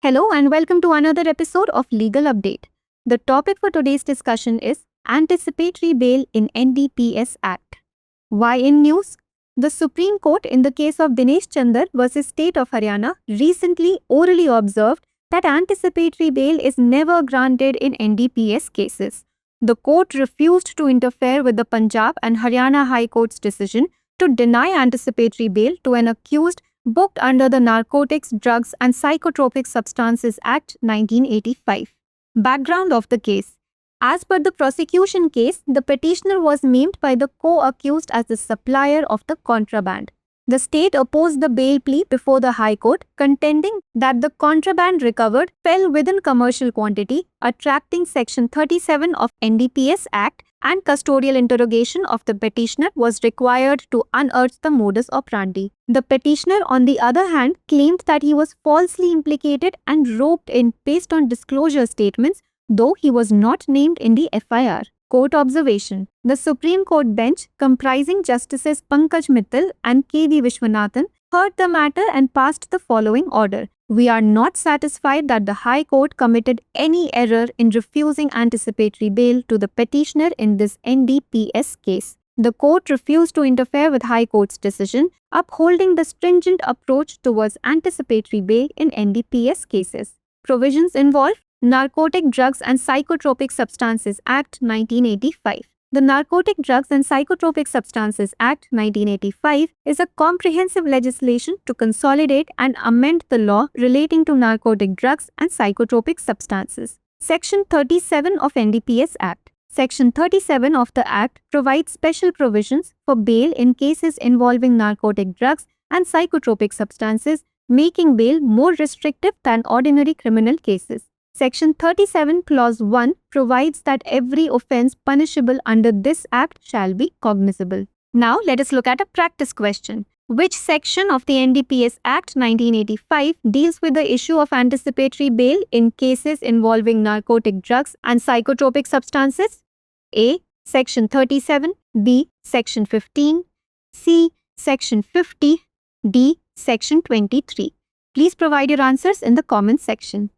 Hello and welcome to another episode of Legal Update. The topic for today's discussion is Anticipatory Bail in NDPS Act. Why in news? The Supreme Court in the case of Dinesh Chandar versus State of Haryana recently orally observed that anticipatory bail is never granted in NDPS cases. The court refused to interfere with the Punjab and Haryana High Court's decision to deny anticipatory bail to an accused booked under the Narcotics, Drugs and Psychotropic Substances Act 1985. Background of the case. As per the prosecution case, the petitioner was named by the co-accused as the supplier of the contraband. The state opposed the bail plea before the High Court, contending that the contraband recovered fell within commercial quantity, attracting Section 37 of NDPS Act, and custodial interrogation of the petitioner was required to unearth the modus operandi. The petitioner, on the other hand, claimed that he was falsely implicated and roped in based on disclosure statements, though he was not named in the FIR. Court observation. The Supreme Court bench, comprising Justices Pankaj Mittal and K.V. Vishwanathan, heard the matter and passed the following order. We are not satisfied that the High Court committed any error in refusing anticipatory bail to the petitioner in this NDPS case. The court refused to interfere with High Court's decision, upholding the stringent approach towards anticipatory bail in NDPS cases. Provisions involved Narcotic, Drugs and Psychotropic Substances Act 1985. The Narcotic, Drugs and Psychotropic Substances Act 1985 is a comprehensive legislation to consolidate and amend the law relating to narcotic drugs and psychotropic substances. Section 37 of NDPS Act. Section 37 of the Act provides special provisions for bail in cases involving narcotic drugs and psychotropic substances, making bail more restrictive than ordinary criminal cases. Section 37 Clause 1 provides that every offence punishable under this Act shall be cognizable. Now let us look at a practice question. Which section of the NDPS Act 1985 deals with the issue of anticipatory bail in cases involving narcotic drugs and psychotropic substances? A. Section 37, B. Section 15, C. Section 50, D. Section 23. Please provide your answers in the comment section.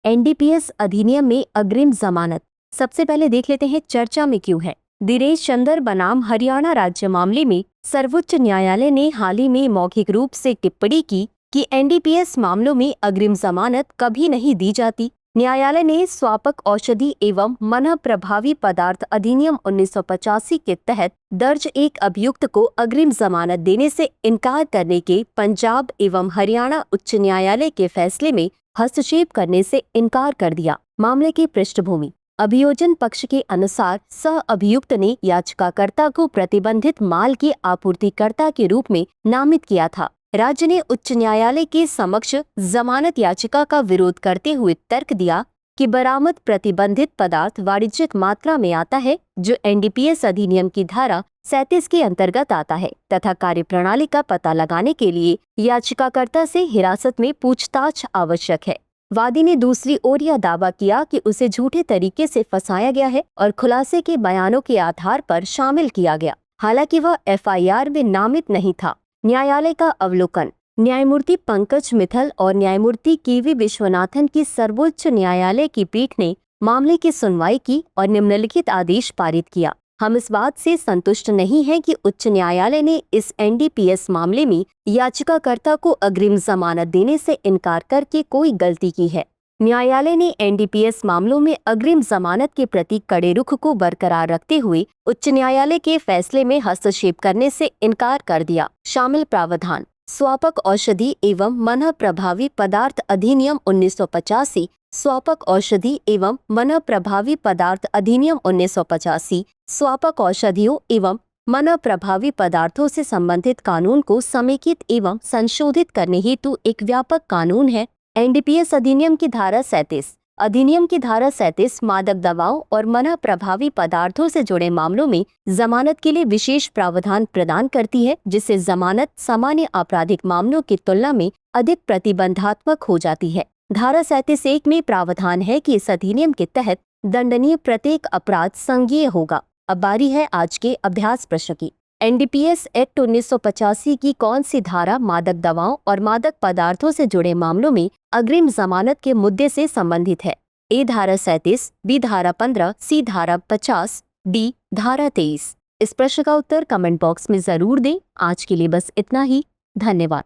NDPS अधिनियम में अग्रिम जमानत। सबसे पहले देख लेते हैं चर्चा में क्यों है। दिनेश चंदर बनाम हरियाणा राज्य मामले में सर्वोच्च न्यायालय ने हाल ही में मौखिक रूप से टिप्पणी की कि एनडीपीएस मामलों में अग्रिम जमानत कभी नहीं दी जाती। न्यायालय ने स्वापक औषधि एवं मन प्रभावी पदार्थ अधिनियम 1985 के तहत दर्ज एक अभियुक्त को अग्रिम जमानत देने से इनकार करने के पंजाब एवं हरियाणा उच्च न्यायालय के फैसले में हस्तक्षेप करने से इनकार कर दिया। मामले की पृष्ठभूमि। अभियोजन पक्ष के अनुसार सह अभियुक्त ने याचिकाकर्ता को प्रतिबंधित माल के आपूर्तिकर्ता के रूप में नामित किया था। राज्य ने उच्च न्यायालय के समक्ष जमानत याचिका का विरोध करते हुए तर्क दिया कि बरामद प्रतिबंधित पदार्थ वाणिज्यिक मात्रा में आता है, जो एनडीपीएस अधिनियम की धारा 37 के अंतर्गत आता है तथा कार्यप्रणाली का पता लगाने के लिए याचिकाकर्ता से हिरासत में पूछताछ आवश्यक है। वादी ने दूसरी ओर यह दावा किया कि उसे झूठे तरीके से फंसाया गया है और खुलासे के बयानों के आधार पर शामिल किया गया, हालांकि वह एफआईआर में नामित नहीं था। न्यायालय का अवलोकन। न्यायमूर्ति पंकज मित्तल और न्यायमूर्ति के.वी. विश्वनाथन की सर्वोच्च न्यायालय की पीठ ने मामले की सुनवाई की और निम्नलिखित आदेश पारित किया। हम इस बात से संतुष्ट नहीं हैं कि उच्च न्यायालय ने इस एनडीपीएस मामले में याचिकाकर्ता को अग्रिम जमानत देने से इनकार करके कोई गलती की है। न्यायालय ने एनडीपीएस मामलों में अग्रिम जमानत के प्रति कड़े रुख को बरकरार रखते हुए उच्च न्यायालय के फैसले में हस्तक्षेप करने से इनकार कर दिया। शामिल प्रावधान। स्वापक औषधि एवं मन प्रभावी पदार्थ अधिनियम 1985, स्वापक औषधि एवं मन प्रभावी पदार्थ अधिनियम 1985 स्वापक औषधियों एवं मन प्रभावी पदार्थों से संबंधित कानून को समेकित एवं संशोधित करने हेतु एक व्यापक कानून है। एनडीपीएस अधिनियम की धारा 37। अधिनियम की धारा 37 मादक दवाओं और मन प्रभावी पदार्थों से जुड़े मामलों में जमानत के लिए विशेष प्रावधान प्रदान करती है, जिससे जमानत सामान्य आपराधिक मामलों की तुलना में अधिक प्रतिबंधात्मक हो जाती है। धारा 37(1) में प्रावधान है कि इस अधिनियम के तहत दंडनीय प्रत्येक अपराध संज्ञेय होगा। अब बारी है आज के अभ्यास प्रश्न की। एनडीपीएस एक्ट 1985 की कौन सी धारा मादक दवाओं और मादक पदार्थों से जुड़े मामलों में अग्रिम जमानत के मुद्दे से संबंधित है? ए धारा 37, बी धारा 15, सी धारा 50, डी धारा 23। इस प्रश्न का उत्तर कमेंट बॉक्स में जरूर दें। आज के लिए बस इतना ही। धन्यवाद।